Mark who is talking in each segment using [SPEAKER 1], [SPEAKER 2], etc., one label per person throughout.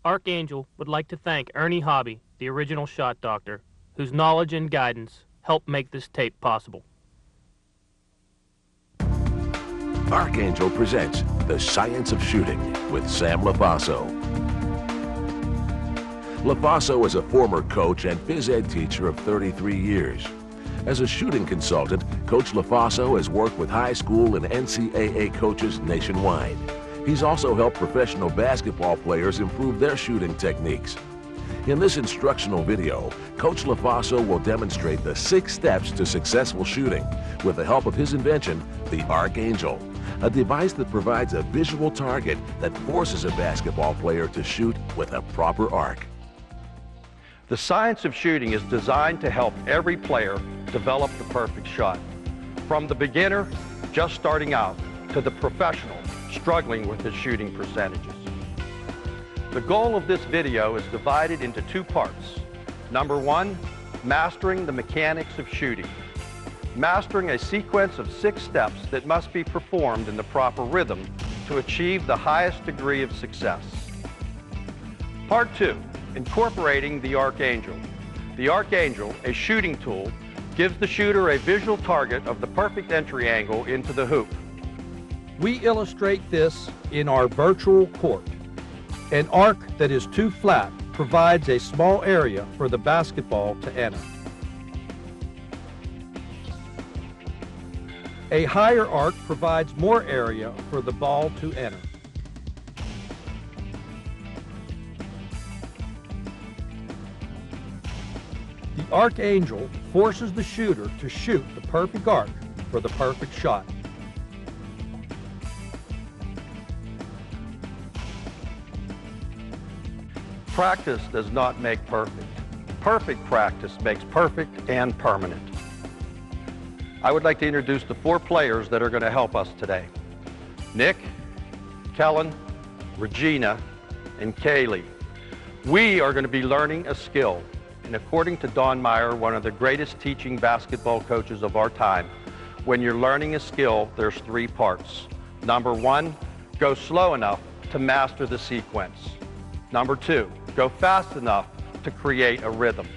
[SPEAKER 1] ArcAngel would like to thank Ernie Hobby, the original shot doctor, whose knowledge and guidance helped make this tape possible.
[SPEAKER 2] ArcAngel presents The Science of Shooting with Sam LaFaso. LaFaso is a former coach and phys ed teacher of 33 years. As a shooting consultant, Coach LaFaso has worked with high school and NCAA coaches nationwide. He's also helped professional basketball players improve their shooting techniques. In this instructional video, Coach LaFaso will demonstrate the 6 steps to successful shooting with the help of his invention, the ArcAngel, a device that provides a visual target that forces a basketball player to shoot with a proper arc.
[SPEAKER 3] The science of shooting is designed to help every player develop the perfect shot. From the beginner, just starting out, to the professional, struggling with his shooting percentages. The goal of this video is divided into 2 parts. Number 1, mastering the mechanics of shooting. Mastering a sequence of 6 steps that must be performed in the proper rhythm to achieve the highest degree of success. Part 2, incorporating the ArcAngel. The ArcAngel, a shooting tool, gives the shooter a visual target of the perfect entry angle into the hoop.
[SPEAKER 4] We illustrate this in our virtual court. An arc that is too flat provides a small area for the basketball to enter. A higher arc provides more area for the ball to enter. The ArcAngel forces the shooter to shoot the perfect arc for the perfect shot.
[SPEAKER 3] Practice does not make perfect. Perfect practice makes perfect and permanent. I would like to introduce the 4 players that are going to help us today. Nick, Kellen, Regina, and Kaylee. We are going to be learning a skill. And according to Don Meyer, one of the greatest teaching basketball coaches of our time, when you're learning a skill, there's 3 parts. Number 1, go slow enough to master the sequence. Number 2, go fast enough to create a rhythm.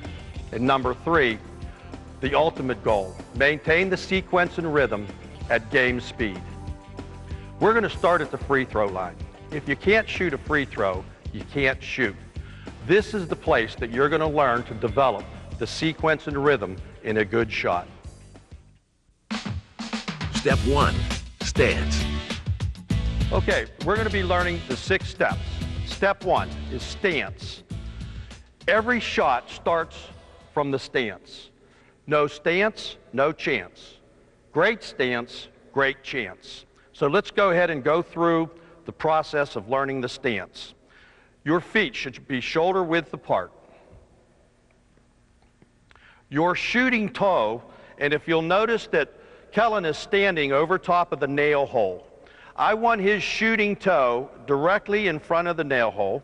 [SPEAKER 3] And number 3, the ultimate goal, maintain the sequence and rhythm at game speed. We're going to start at the free throw line. If you can't shoot a free throw, you can't shoot. This is the place that you're going to learn to develop the sequence and rhythm in a good shot.
[SPEAKER 2] Step 1, stance.
[SPEAKER 3] Okay, we're going to be learning the 6 steps. Step 1 is stance. Every shot starts from the stance. No stance, no chance. Great stance, great chance. So let's go ahead and go through the process of learning the stance. Your feet should be shoulder width apart. Your shooting toe, and if you'll notice that Kellen is standing over top of the nail hole, I want his shooting toe directly in front of the nail hole.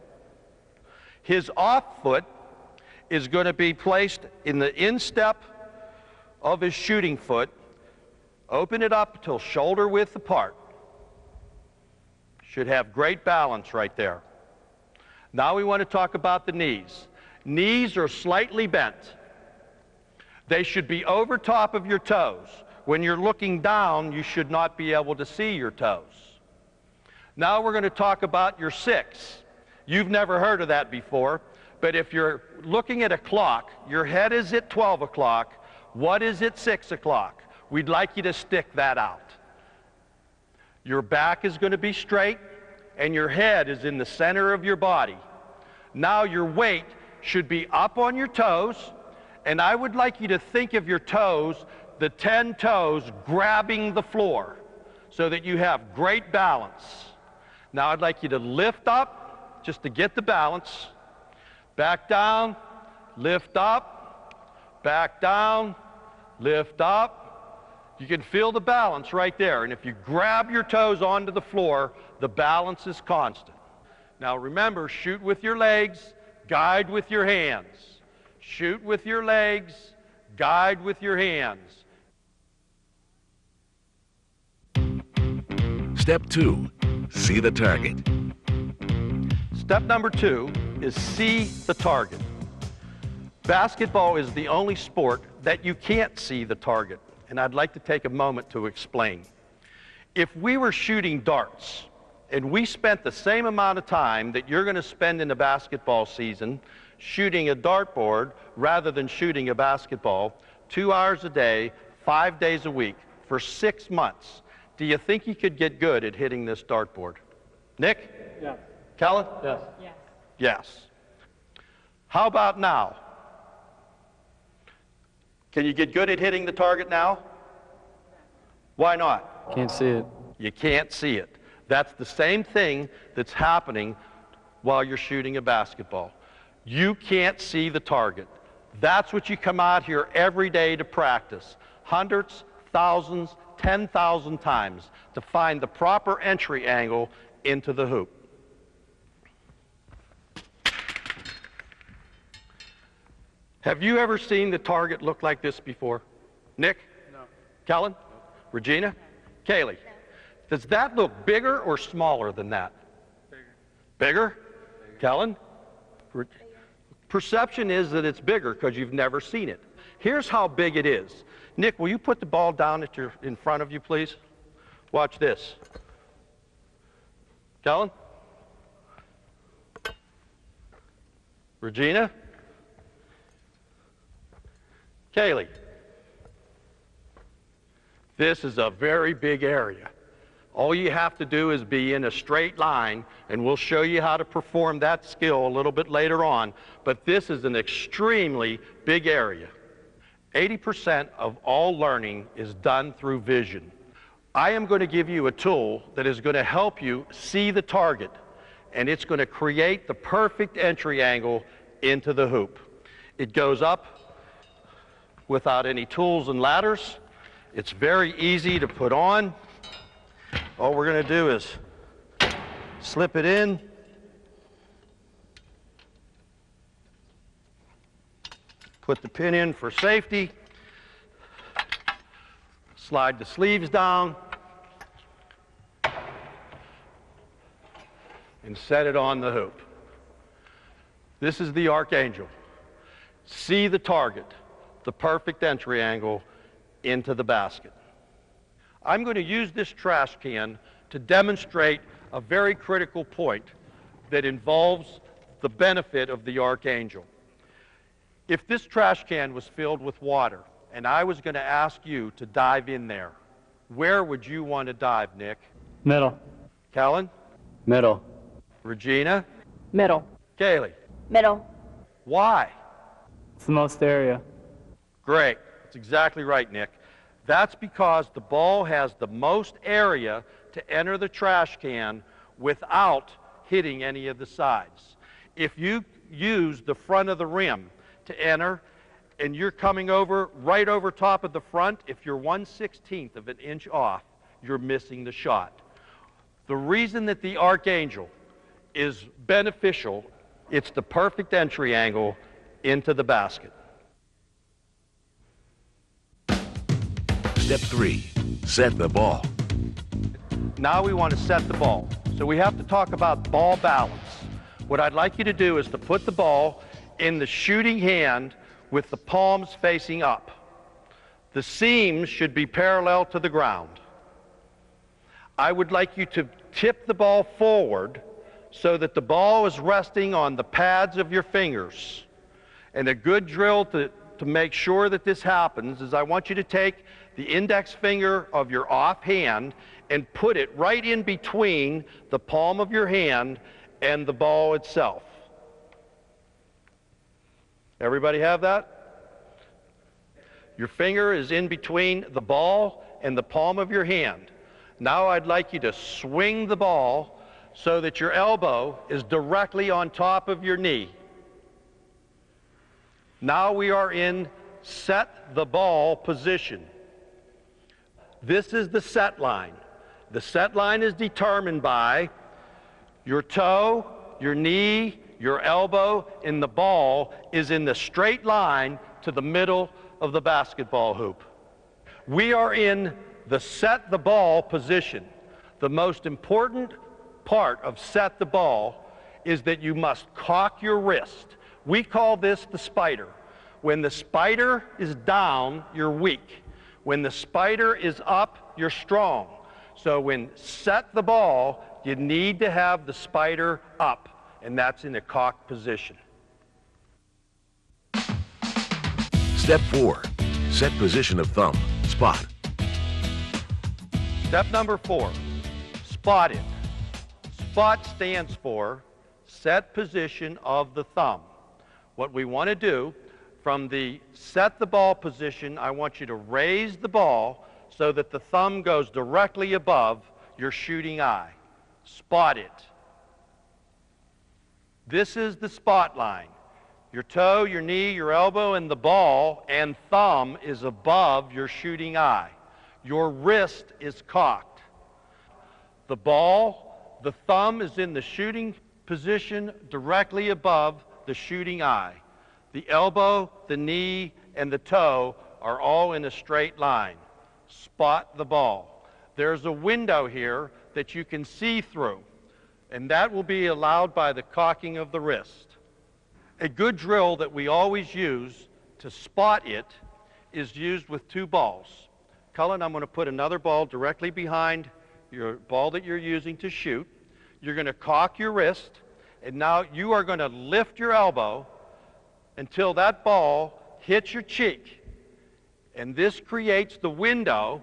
[SPEAKER 3] His off foot is going to be placed in the instep of his shooting foot. Open it up till shoulder width apart. Should have great balance right there. Now we want to talk about the knees. Knees are slightly bent. They should be over top of your toes. When you're looking down, you should not be able to see your toes. Now we're going to talk about your 6. You've never heard of that before, but if you're looking at a clock, your head is at 12 o'clock, what is at 6 o'clock? We'd like you to stick that out. Your back is going to be straight, and your head is in the center of your body. Now your weight should be up on your toes, and I would like you to think of your toes, the 10 toes grabbing the floor so that you have great balance. Now I'd like you to lift up just to get the balance. Back down, lift up, back down, lift up. You can feel the balance right there. And if you grab your toes onto the floor, the balance is constant. Now remember, shoot with your legs, guide with your hands. Shoot with your legs, guide with your hands.
[SPEAKER 2] Step 2, see the target.
[SPEAKER 3] Step number 2, is see the target. Basketball is the only sport that you can't see the target, and I'd like to take a moment to explain. If we were shooting darts, and we spent the same amount of time that you're going to spend in the basketball season shooting a dartboard rather than shooting a basketball, 2 hours a day, 5 days a week, for 6 months, do you think you could get good at hitting this dartboard? Nick?
[SPEAKER 1] Yes.
[SPEAKER 3] Kellen?
[SPEAKER 1] Yes.
[SPEAKER 5] Yes.
[SPEAKER 3] Yes. How about now? Can you get good at hitting the target now? Why not?
[SPEAKER 1] Can't see it.
[SPEAKER 3] You can't see it. That's the same thing that's happening while you're shooting a basketball. You can't see the target. That's what you come out here every day to practice. Hundreds, thousands, 10,000 times to find the proper entry angle into the hoop. Have you ever seen the target look like this before? Nick?
[SPEAKER 1] No.
[SPEAKER 3] Kellen? Regina? Kaylee? Does that look bigger or smaller than that?
[SPEAKER 1] Bigger.
[SPEAKER 3] Bigger? Kellen? Perception is that it's bigger because you've never seen it. Here's how big it is. Nick, will you put the ball down in front of you, please? Watch this. Kellen? Regina? Kaylee? This is a very big area. All you have to do is be in a straight line, and we'll show you how to perform that skill a little bit later on, but this is an extremely big area. 80% of all learning is done through vision. I am going to give you a tool that is going to help you see the target, and it's going to create the perfect entry angle into the hoop. It goes up without any tools and ladders. It's very easy to put on. All we're going to do is slip it in, put the pin in for safety, slide the sleeves down, and set it on the hoop. This is the ArcAngel. See the target, the perfect entry angle into the basket. I'm going to use this trash can to demonstrate a very critical point that involves the benefit of the ArcAngel. If this trash can was filled with water and I was going to ask you to dive in there, where would you want to dive, Nick?
[SPEAKER 1] Middle.
[SPEAKER 3] Kellen?
[SPEAKER 1] Middle.
[SPEAKER 3] Regina?
[SPEAKER 5] Middle.
[SPEAKER 3] Kaylee?
[SPEAKER 5] Middle.
[SPEAKER 3] Why?
[SPEAKER 1] It's the most area.
[SPEAKER 3] Great. That's exactly right, Nick. That's because the ball has the most area to enter the trash can without hitting any of the sides. If you use the front of the rim to enter and you're coming over right over top of the front, if you're 1/16 of an inch off, you're missing the shot. The reason that the ArcAngel is beneficial, it's the perfect entry angle into the basket.
[SPEAKER 2] Step 3, set the ball.
[SPEAKER 3] Now we want to set the ball. So we have to talk about ball balance. What I'd like you to do is to put the ball in the shooting hand with the palms facing up. The seams should be parallel to the ground. I would like you to tip the ball forward so that the ball is resting on the pads of your fingers. And a good drill to make sure that this happens is I want you to take the index finger of your off hand and put it right in between the palm of your hand and the ball itself. Everybody have that? Your finger is in between the ball and the palm of your hand. Now I'd like you to swing the ball so that your elbow is directly on top of your knee. Now we are in set the ball position. This is the set line. The set line is determined by your toe, your knee, your elbow, and the ball is in the straight line to the middle of the basketball hoop. We are in the set the ball position. The most important part of set the ball is that you must cock your wrist. We call this the spider. When the spider is down, you're weak. When the spider is up, you're strong. So when set the ball, you need to have the spider up, and that's in a cocked position.
[SPEAKER 2] Step 4. Set position of thumb. Spot.
[SPEAKER 3] Step number 4, spot it. Spot stands for set position of the thumb. What we want to do, from the set the ball position, I want you to raise the ball so that the thumb goes directly above your shooting eye. Spot it. This is the spot line. Your toe, your knee, your elbow, and the ball and thumb is above your shooting eye. Your wrist is cocked. The ball, the thumb is in the shooting position directly above the shooting eye. The elbow, the knee, and the toe are all in a straight line. Spot the ball. There's a window here that you can see through, and that will be allowed by the cocking of the wrist. A good drill that we always use to spot it is used with 2 balls. Cullen, I'm going to put another ball directly behind your ball that you're using to shoot. You're going to cock your wrist, and now you are going to lift your elbow until that ball hits your cheek. And this creates the window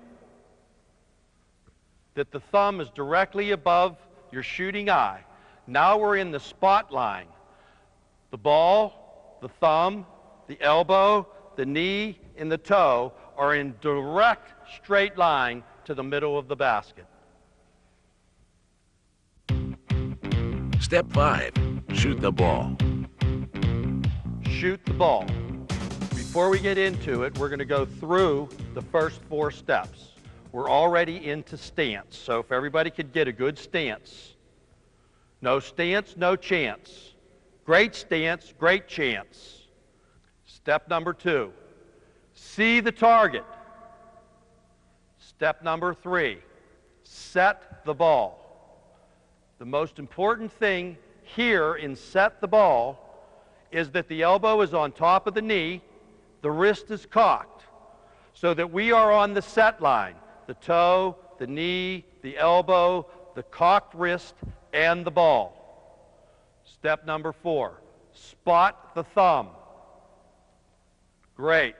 [SPEAKER 3] that the thumb is directly above your shooting eye. Now we're in the spot line. The ball, the thumb, the elbow, the knee, and the toe are in direct straight line to the middle of the basket.
[SPEAKER 2] Step 5. Shoot the ball.
[SPEAKER 3] Shoot the ball. Before we get into it, we're going to go through the first 4 steps. We're already into stance, so if everybody could get a good stance. No stance, no chance. Great stance, great chance. Step number 2, see the target. Step number 3, set the ball. The most important thing here in set the ball is that the elbow is on top of the knee, the wrist is cocked, so that we are on the set line. The toe, the knee, the elbow, the cocked wrist, and the ball. Step number 4, spot the thumb. Great.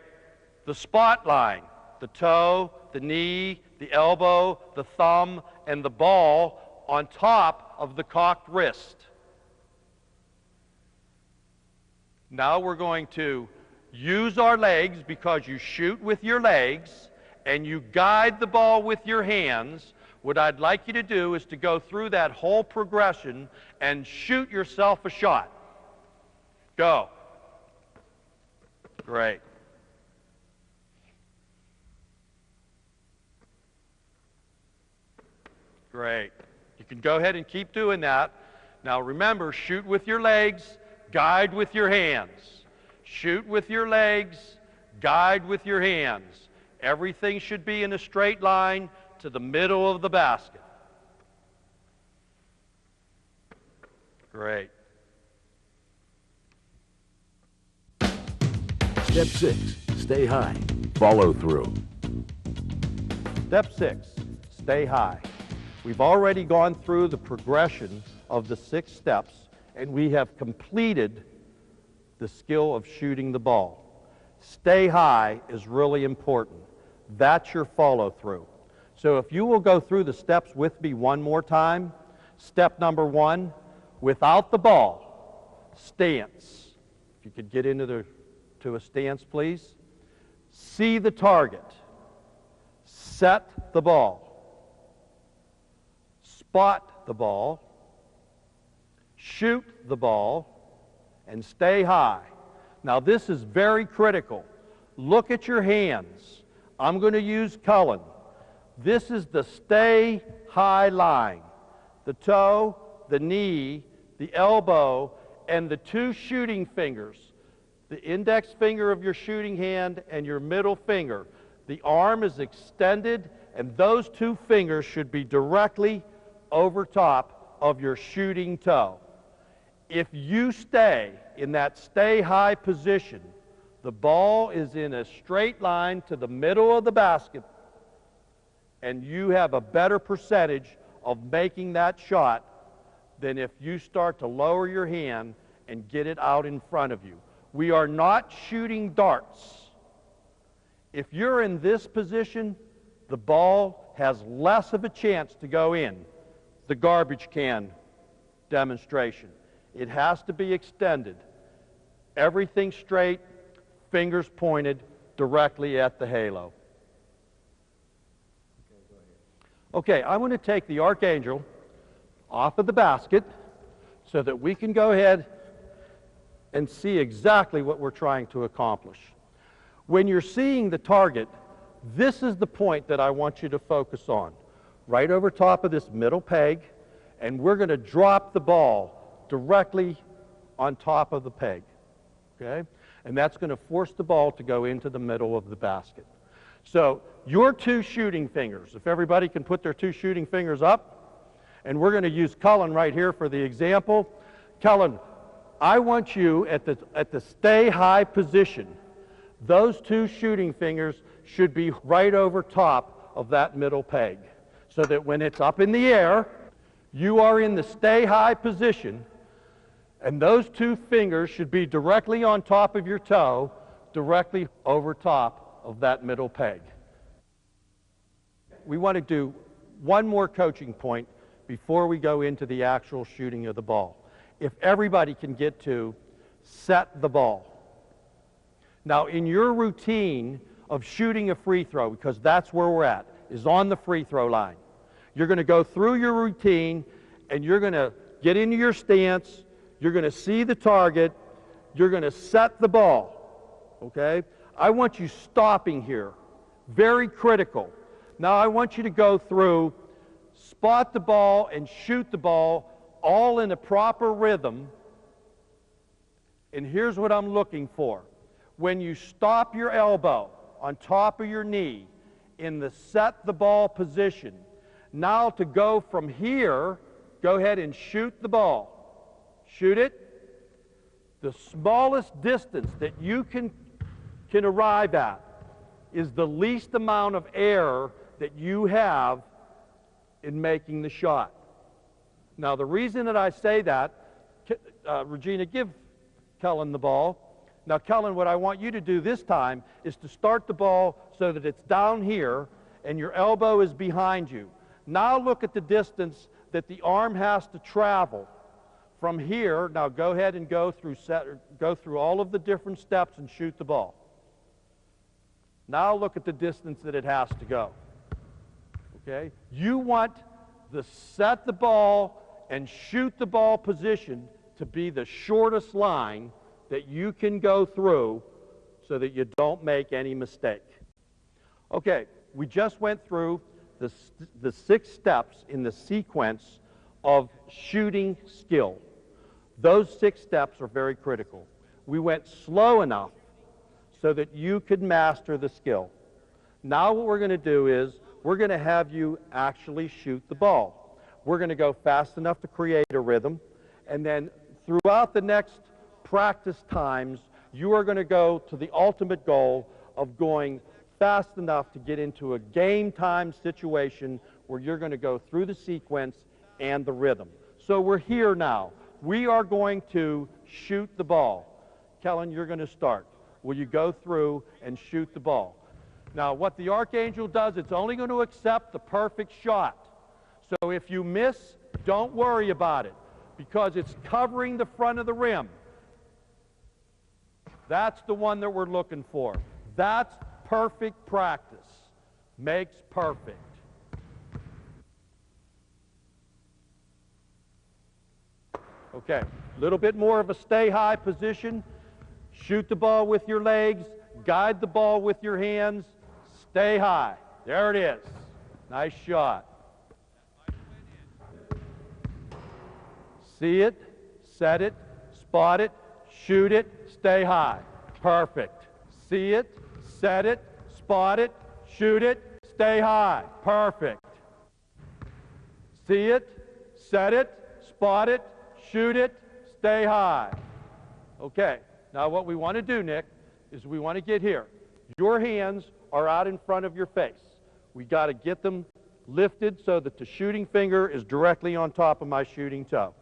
[SPEAKER 3] The spot line, the toe, the knee, the elbow, the thumb, and the ball on top of the cocked wrist. Now we're going to use our legs, because you shoot with your legs and you guide the ball with your hands. What I'd like you to do is to go through that whole progression and shoot yourself a shot. Go. Great. Great. You can go ahead and keep doing that. Now remember, shoot with your legs, guide with your hands. Shoot with your legs, guide with your hands. Everything should be in a straight line to the middle of the basket. Great.
[SPEAKER 2] Step 6. Stay high. Follow through.
[SPEAKER 3] Step 6, stay high. We've already gone through the progression of the 6 steps, and we have completed the skill of shooting the ball. Stay high is really important. That's your follow through. So if you will go through the steps with me one more time. Step number 1, without the ball, stance. If you could get into a stance, please. See the target. Set the ball. Spot the ball. Shoot the ball. And stay high. Now this is very critical. Look at your hands. I'm going to use Cullen. This is the stay high line. The toe, the knee, the elbow, and the 2 shooting fingers. The index finger of your shooting hand and your middle finger. The arm is extended, and those 2 fingers should be directly over top of your shooting toe. If you stay in that stay high position, the ball is in a straight line to the middle of the basket, and you have a better percentage of making that shot than if you start to lower your hand and get it out in front of you. We are not shooting darts. If you're in this position, the ball has less of a chance to go in. The garbage can demonstration. It has to be extended. Everything straight, fingers pointed directly at the halo. Okay, I want to take the ArcAngel off of the basket so that we can go ahead and see exactly what we're trying to accomplish. When you're seeing the target, this is the point that I want you to focus on. Right over top of this middle peg, and we're going to drop the ball directly on top of the peg, okay? And that's going to force the ball to go into the middle of the basket. So your two shooting fingers, if everybody can put their two shooting fingers up, and we're going to use Cullen right here for the example. Cullen, I want you at the stay high position. Those two shooting fingers should be right over top of that middle peg, so that when it's up in the air, you are in the stay high position, and those two fingers should be directly on top of your toe, directly over top of that middle peg. We want to do one more coaching point before we go into the actual shooting of the ball. If everybody can get to set the ball. Now, in your routine of shooting a free throw, because that's where we're at, is on the free throw line. You're going to go through your routine, and you're going to get into your stance. You're going to see the target. You're going to set the ball, okay? I want you stopping here. Very critical. Now I want you to go through, spot the ball and shoot the ball all in a proper rhythm. And here's what I'm looking for. When you stop your elbow on top of your knee in the set the ball position, now to go from here, go ahead and shoot the ball. Shoot it. The smallest distance that you can arrive at is the least amount of error that you have in making the shot. Now, the reason that I say that, Regina, give Kellen the ball. Now, Kellen, what I want you to do this time is to start the ball so that it's down here and your elbow is behind you. Now look at the distance that the arm has to travel. From here, now go ahead and go through all of the different steps and shoot the ball. Now look at the distance that it has to go. Okay? You want the set the ball and shoot the ball position to be the shortest line that you can go through so that you don't make any mistake. Okay, we just went through the 6 steps in the sequence of shooting skill. Those 6 steps are very critical. We went slow enough so that you could master the skill. Now what we're going to do is we're going to have you actually shoot the ball. We're going to go fast enough to create a rhythm, and then throughout the next practice times, you are going to go to the ultimate goal of going fast enough to get into a game time situation where you're going to go through the sequence and the rhythm. So we're here now. We are going to shoot the ball. Kellen, you're going to start. Will you go through and shoot the ball? Now, what the ArcAngel does, it's only going to accept the perfect shot. So if you miss, don't worry about it, because it's covering the front of the rim. That's the one that we're looking for. That's perfect practice. Makes perfect. Okay, a little bit more of a stay high position. Shoot the ball with your legs. Guide the ball with your hands. Stay high. There it is. Nice shot. See it, set it, spot it, shoot it, stay high. Perfect. See it, set it, spot it, shoot it, stay high. Perfect. See it, set it, spot it, shoot it, stay high. Okay, now what we want to do, Nick, is we want to get here. Your hands are out in front of your face. We got to get them lifted so that the shooting finger is directly on top of my shooting toe.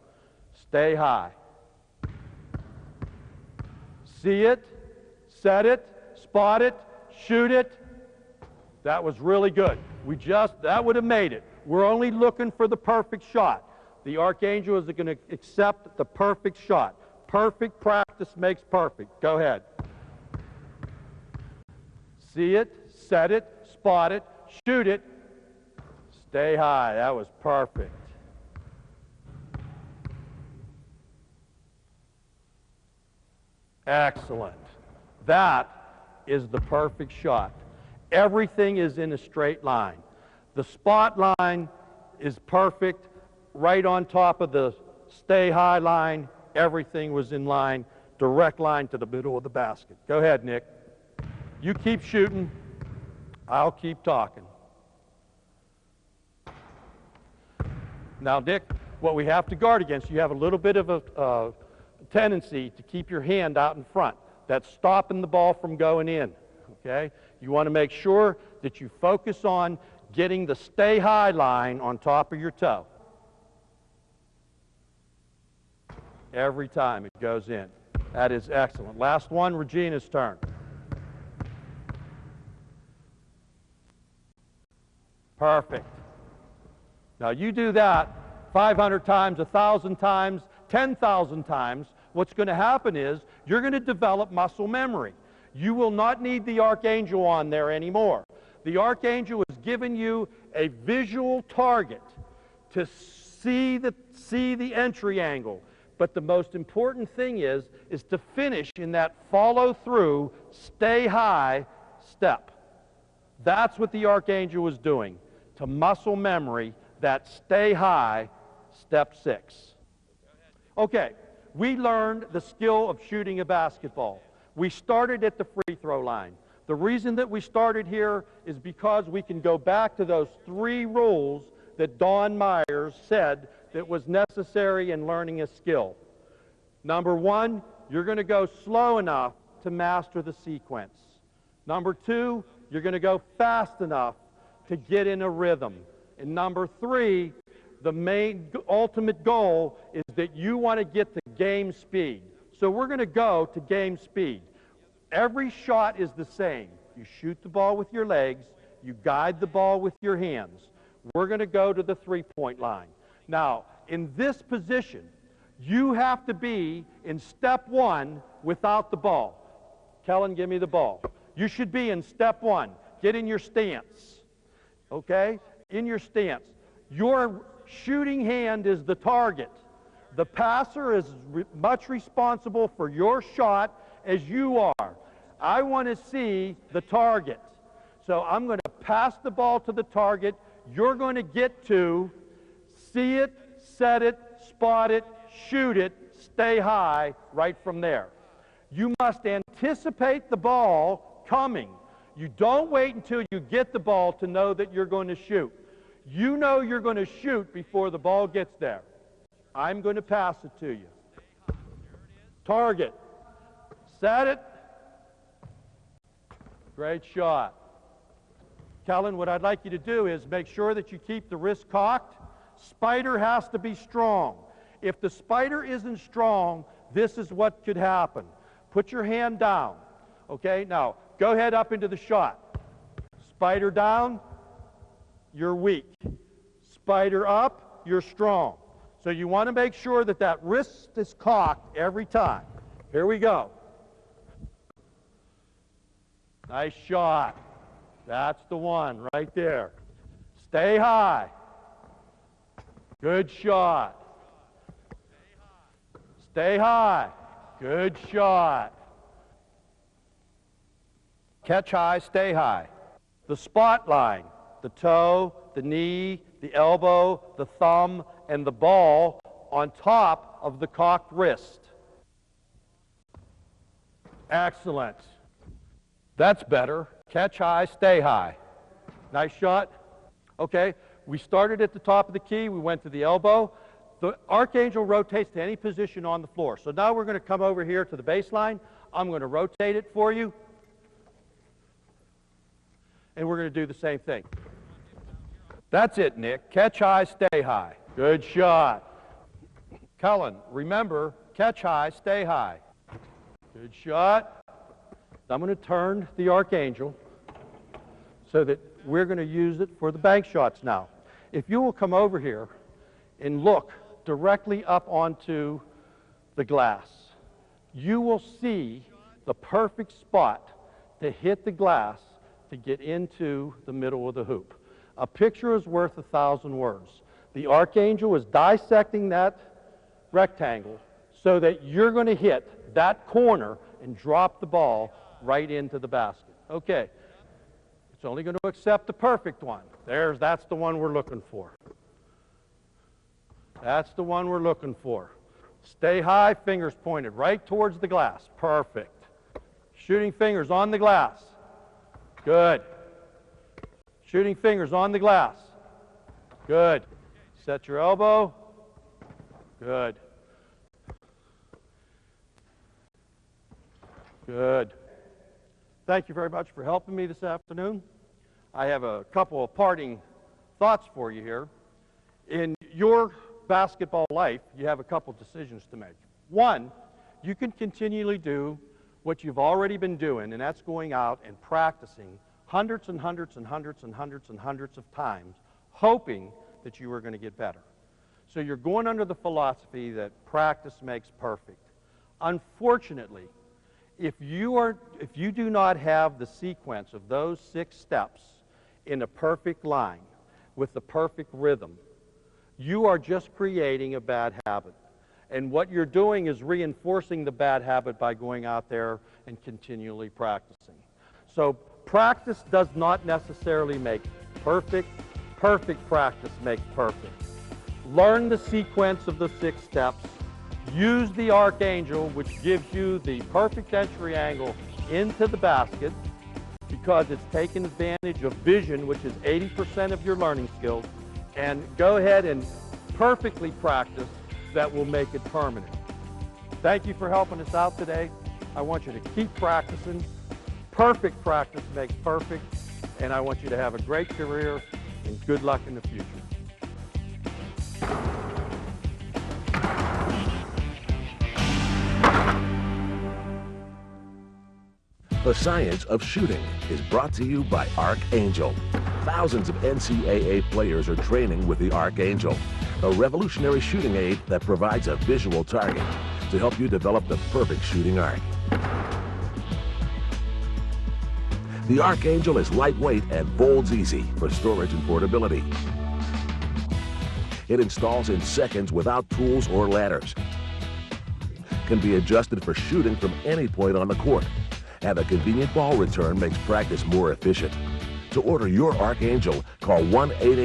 [SPEAKER 3] Stay high. See it, set it, spot it, shoot it. That was really good. That would have made it. We're only looking for the perfect shot. The ArcAngel is going to accept the perfect shot. Perfect practice makes perfect. Go ahead. See it, set it, spot it, shoot it. Stay high. That was perfect. Excellent. That is the perfect shot. Everything is in a straight line. The spot line is perfect, right on top of the stay high line. Everything was in line, direct line to the middle of the basket. Go ahead, Nick. You keep shooting. I'll keep talking. Now, Nick, what we have to guard against, you have a little bit of a tendency to keep your hand out in front. That's stopping the ball from going in, okay? You want to make sure that you focus on getting the stay high line on top of your toe. Every time it goes in. That is excellent. Last one, Regina's turn. Perfect. Now you do that 500 times, 1,000 times, 10,000 times. What's going to happen is you're going to develop muscle memory. You will not need the ArcAngel on there anymore. The ArcAngel is giving you a visual target to see the entry angle. But the most important thing is to finish in that follow-through, stay high step. That's what the ArcAngel was doing, to muscle memory that stay high, step 6. Okay, we learned the skill of shooting a basketball. We started at the free throw line. The reason that we started here is because we can go back to those 3 rules that Don Myers said that was necessary in learning a skill. Number 1, you're going to go slow enough to master the sequence. Number 2, you're going to go fast enough to get in a rhythm. And number 3, the main ultimate goal is that you want to get to game speed. So we're going to go to game speed. Every shot is the same. You shoot the ball with your legs, you guide the ball with your hands. We're going to go to the three-point line. Now, in this position, you have to be in step 1 without the ball. Kellen, give me the ball. You should be in step 1. Get in your stance. Okay? In your stance. Your shooting hand is the target. The passer is much responsible for your shot as you are. I want to see the target. So I'm going to pass the ball to the target. You're going to get to see it, set it, spot it, shoot it, stay high right from there. You must anticipate the ball coming. You don't wait until you get the ball to know that you're going to shoot. You know you're going to shoot before the ball gets there. I'm going to pass it to you. Target. Set it. Great shot. Kellen, what I'd like you to do is make sure that you keep the wrist cocked. Spider has to be strong. If the spider isn't strong, this is what could happen. Put your hand down. Okay, now go ahead up into the shot. Spider down, you're weak. Spider up, you're strong. So you want to make sure that that wrist is cocked every time. Here we go. Nice shot. That's the one right there. Stay high. Good shot. Stay high. Good shot. Catch high, stay high. The spot line, the toe, the knee, the elbow, the thumb, and the ball on top of the cocked wrist. Excellent. That's better. Catch high, stay high. Nice shot. Okay, we started at the top of the key. We went to the elbow. the ArcAngel rotates to any position on the floor. So now we're going to come over here to the baseline. I'm going to rotate it for you. And we're going to do the same thing. That's it, Nick. Catch high, stay high. Good shot. Cullen, remember, catch high, stay high. Good shot. I'm going to turn the ArcAngel so that we're going to use it for the bank shots now. If you will come over here and look directly up onto the glass, you will see the perfect spot to hit the glass to get into the middle of the hoop. A picture is worth 1,000 words. The ArcAngel is dissecting that rectangle so that you're going to hit that corner and drop the ball right into the basket. Okay, it's only going to accept the perfect one. That's the one we're looking for. That's the one we're looking for. Stay high, fingers pointed right towards the glass. Perfect. Shooting fingers on the glass. Good. Shooting fingers on the glass. Good. Set your elbow. Good. Good. Thank you very much for helping me this afternoon. I have a couple of parting thoughts for you here. In your basketball life, you have a couple decisions to make. One, you can continually do what you've already been doing, and that's going out and practicing hundreds and hundreds and hundreds and hundreds and hundreds of times, hoping that you are going to get better. So you're going under the philosophy that practice makes perfect. Unfortunately, if you do not have the sequence of those 6 steps in a perfect line with the perfect rhythm, you are just creating a bad habit. And what you're doing is reinforcing the bad habit by going out there and continually practicing. So practice does not necessarily make perfect. Perfect practice makes perfect. Learn the sequence of the 6 steps. Use the ArcAngel, which gives you the perfect entry angle into the basket, because it's taking advantage of vision, which is 80% of your learning skills, and go ahead and perfectly practice. That will make it permanent. Thank you for helping us out today. I want you to keep practicing. Perfect practice makes perfect, and I want you to have a great career and good luck in the future.
[SPEAKER 2] The Science of Shooting is brought to you by ArcAngel. Thousands of NCAA players are training with the ArcAngel, a revolutionary shooting aid that provides a visual target to help you develop the perfect shooting arc. The ArcAngel is lightweight and folds easy for storage and portability. It installs in seconds without tools or ladders. Can be adjusted for shooting from any point on the court. And a convenient ball return makes practice more efficient. To order your ArcAngel, call 1-888